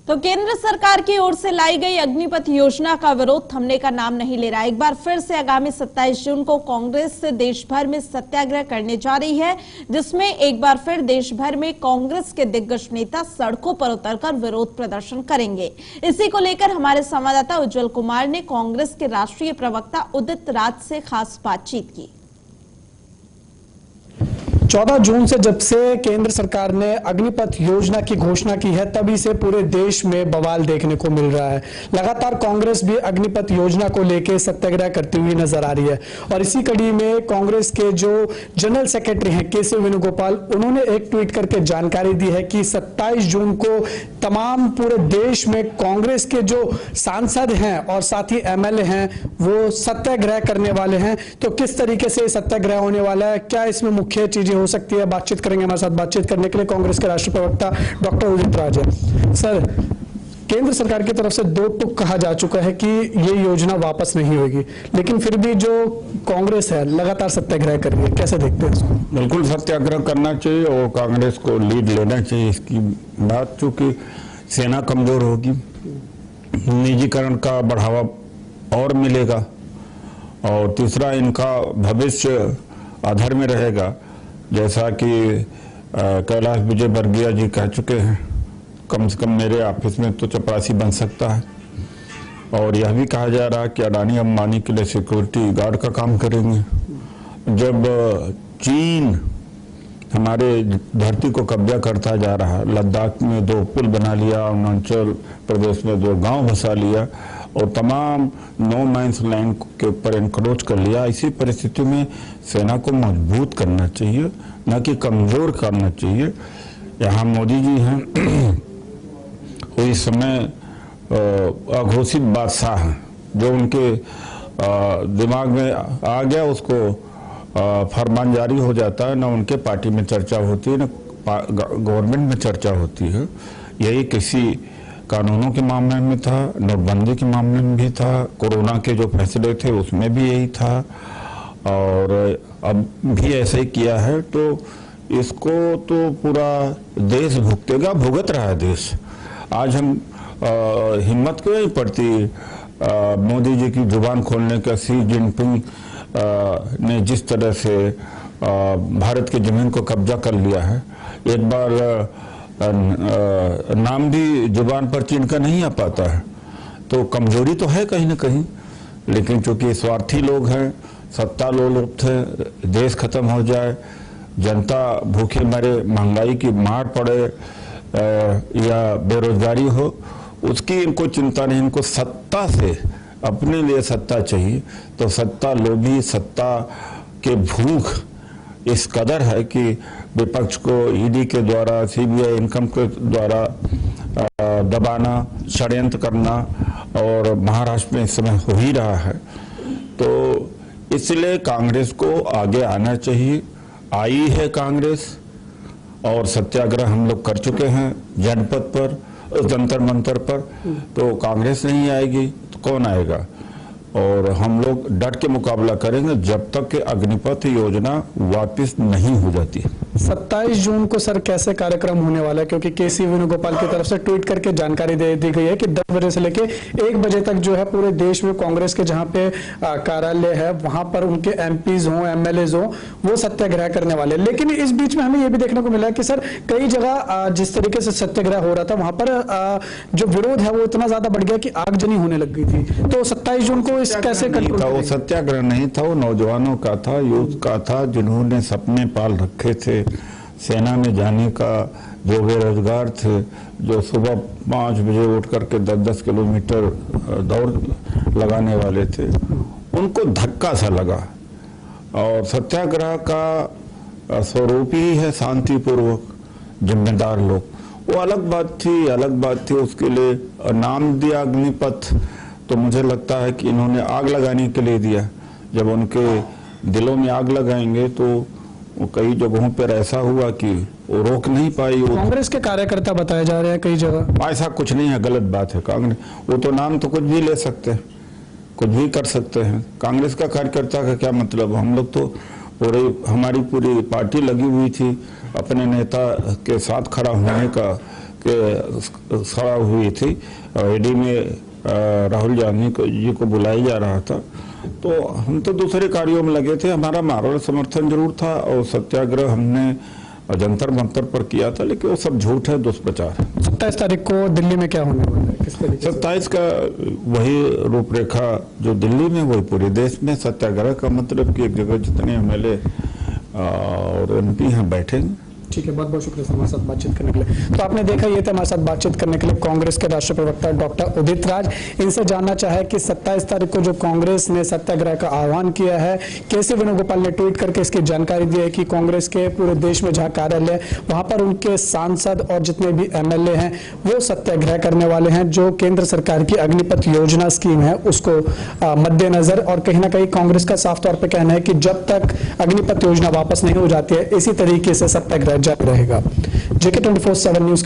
तो केंद्र सरकार की ओर से लाई गई अग्निपथ योजना का विरोध थमने का नाम नहीं ले रहा। एक बार फिर से आगामी 27 जून को कांग्रेस देश भर में सत्याग्रह करने जा रही है, जिसमें एक बार फिर देश भर में कांग्रेस के दिग्गज नेता सड़कों पर उतरकर विरोध प्रदर्शन करेंगे। इसी को लेकर हमारे संवाददाता उज्जवल कुमार ने कांग्रेस के राष्ट्रीय प्रवक्ता उदित राज से खास बातचीत की। 14 जून से जब से केंद्र सरकार ने अग्निपथ योजना की घोषणा की है, तभी से पूरे देश में बवाल देखने को मिल रहा है। लगातार कांग्रेस भी अग्निपथ योजना को लेकर सत्याग्रह करती हुई नजर आ रही है और इसी कड़ी में कांग्रेस के जो जनरल सेक्रेटरी हैं केसी वेणुगोपाल, उन्होंने एक ट्वीट करके जानकारी दी है कि 27 जून को तमाम पूरे देश में कांग्रेस के जो सांसद हैं और साथ ही एमएलए हैं वो सत्याग्रह करने वाले हैं। तो किस तरीके से सत्याग्रह होने वाला है, क्या इसमें मुख्य चीजें हो सकती है, बातचीत करेंगे। हमारे साथ बातचीत करने के लिए कांग्रेस के राष्ट्रीय प्रवक्ता डॉक्टर उदित राज है। सर, केंद्र सरकार की तरफ से दो टुक कहा जा चुका है कि ये योजना वापस नहीं होगी, लेकिन फिर भी जो कांग्रेस है लगातार सत्याग्रह कर रही है, कैसे देखते हैं इसको? बिल्कुल सत्याग्रह करना चाहिए और कांग्रेस को लीड लेना चाहिए इसकी बात, चूंकि सेना कमजोर होगी, निजीकरण का बढ़ावा और मिलेगा और तीसरा इनका भविष्य अधर में रहेगा। जैसा कि कैलाश विजयवर्गीय जी कह चुके हैं, कम से कम मेरे ऑफिस में तो चपरासी बन सकता है। और यह भी कहा जा रहा है कि अडानी अंबानी के लिए सिक्योरिटी गार्ड का काम करेंगे। जब चीन हमारे धरती को कब्जा करता जा रहा है, लद्दाख में 2 पुल बना लिया, अरुणाचल प्रदेश में 2 गांव बसा लिया और तमाम नो मैंस लैंड के ऊपर एनक्रोच कर लिया, इसी परिस्थिति में सेना को मजबूत करना चाहिए, न कि कमजोर करना चाहिए। यहाँ मोदी जी हैं, वो इस समय अघोषित बादशाह हैं, जो उनके दिमाग में आ गया उसको फरमान जारी हो जाता है, न उनके पार्टी में चर्चा होती है, न गवर्नमेंट में चर्चा होती है। यही किसी कानूनों के मामले में था, नोटबंदी के मामले में भी था, कोरोना के जो फैसले थे उसमें भी यही था और अब भी ऐसा ही किया है। तो इसको तो पूरा देश भुगत रहा है देश। आज हम हिम्मत क्यों नहीं पड़ती मोदी जी की जुबान खोलने का। शी जिनपिंग ने जिस तरह से भारत की जमीन को कब्जा कर लिया है, एक बार नाम भी जुबान पर चीन का नहीं आ पाता है, तो कमजोरी तो है कहीं ना कहीं। लेकिन चूंकि स्वार्थी लोग हैं, सत्ता लोग थे, देश खत्म हो जाए, जनता भूखे मरे, महंगाई की मार पड़े या बेरोजगारी हो, उसकी इनको चिंता नहीं। इनको सत्ता से, अपने लिए सत्ता चाहिए। तो सत्ता लोभी, सत्ता के भूख इस कदर है कि विपक्ष को ईडी के द्वारा, सीबीआई इनकम के द्वारा दबाना, षड्यंत्र करना और महाराष्ट्र में इस समय हो ही रहा है। तो इसलिए कांग्रेस को आगे आना चाहिए। आई है कांग्रेस और सत्याग्रह हम लोग कर चुके हैं जनपद पर, जंतर मंतर पर। तो कांग्रेस नहीं आएगी तो कौन आएगा? और हम लोग डट के मुकाबला करेंगे जब तक कि अग्निपथ योजना वापस नहीं हो जाती। 27 जून को सर कैसे कार्यक्रम होने वाला है? क्योंकि केसी वेणुगोपाल की तरफ से ट्वीट करके जानकारी दे दी गई है कि 10 बजे से लेके 1 बजे तक जो है पूरे देश में कांग्रेस के जहां पे कार्यालय है वहां पर उनके एमपीज हों, एमएलएज हों, वो सत्याग्रह करने वाले। लेकिन इस बीच में हमें ये भी देखने को मिला कि सर कई जगह जिस तरीके से सत्याग्रह हो रहा था वहां पर जो विरोध है वो इतना ज्यादा बढ़ गया कि आगजनी होने लग गई थी। तो 27 जून को कैसे था? वो सत्याग्रह नहीं था, वो नौजवानों का था, यूथ का था, जिन्होंने सपने पाल रखे थे सेना में जाने का, जो बेरोजगार थे, जो सुबह 5 बजे उठ करके 10-10 किलोमीटर दौड़ लगाने वाले थे, उनको धक्का सा लगा। और सत्याग्रह का स्वरूप ही है शांतिपूर्वक, जिम्मेदार लोग। वो अलग बात थी, उसके लिए नाम दिया अग्निपथ। तो मुझे लगता है कि इन्होंने आग लगाने के लिए दिया। जब उनके दिलों में आग लगाएंगे तो कई जगहों पर ऐसा हुआ कि वो रोक नहीं पाई। कांग्रेस के कार्यकर्ता बताए जा रहे हैं कई जगह। ऐसा कुछ नहीं है, गलत बात है। कांग्रेस वो तो नाम तो कुछ भी ले सकते हैं, कुछ भी कर सकते हैं। कांग्रेस का कार्यकर्ता का क्या मतलब? हम लोग तो हमारी पूरी पार्टी लगी हुई थी अपने नेता के साथ खड़ा होने का के सभा हुई थी, ईडी में राहुल गांधी जी को बुलाया जा रहा था, तो हम तो दूसरे कार्यों में लगे थे। हमारा मारवाड़ समर्थन जरूर था और सत्याग्रह हमने जंतर मंतर पर किया था, लेकिन वो सब झूठ है, दुष्प्रचार है। 27 तारीख को दिल्ली में क्या होने वाला है, किस तरीके से? 27 का वही रूपरेखा जो दिल्ली में, वही पूरे देश में। सत्याग्रह का मतलब कि एक जगह जितने एमएलए और एमपी हैं बैठेंगे। ठीक है, बहुत बहुत शुक्रिया हमारे साथ बातचीत करने के लिए। तो आपने देखा, ये थे हमारे साथ बातचीत करने के लिए कांग्रेस के राष्ट्रीय प्रवक्ता डॉक्टर उदित राज। इनसे जानना चाहे कि 27 तारीख को जो कांग्रेस ने सत्याग्रह का आह्वान किया है, केसी वेणुगोपाल ने ट्वीट करके इसकी जानकारी दी है कि कांग्रेस के पूरे देश में जहां कार्यालय, वहां पर उनके सांसद और जितने भी एमएलए हैं वो सत्याग्रह करने वाले हैं। जो केंद्र सरकार की अग्निपथ योजना स्कीम है उसको मद्देनजर, और कहीं ना कहीं कांग्रेस का साफ तौर पर कहना है कि जब तक अग्निपथ योजना वापस नहीं हो जाती है, इसी तरीके से सत्याग्रह जारी रहेगा। JK 24/7 news.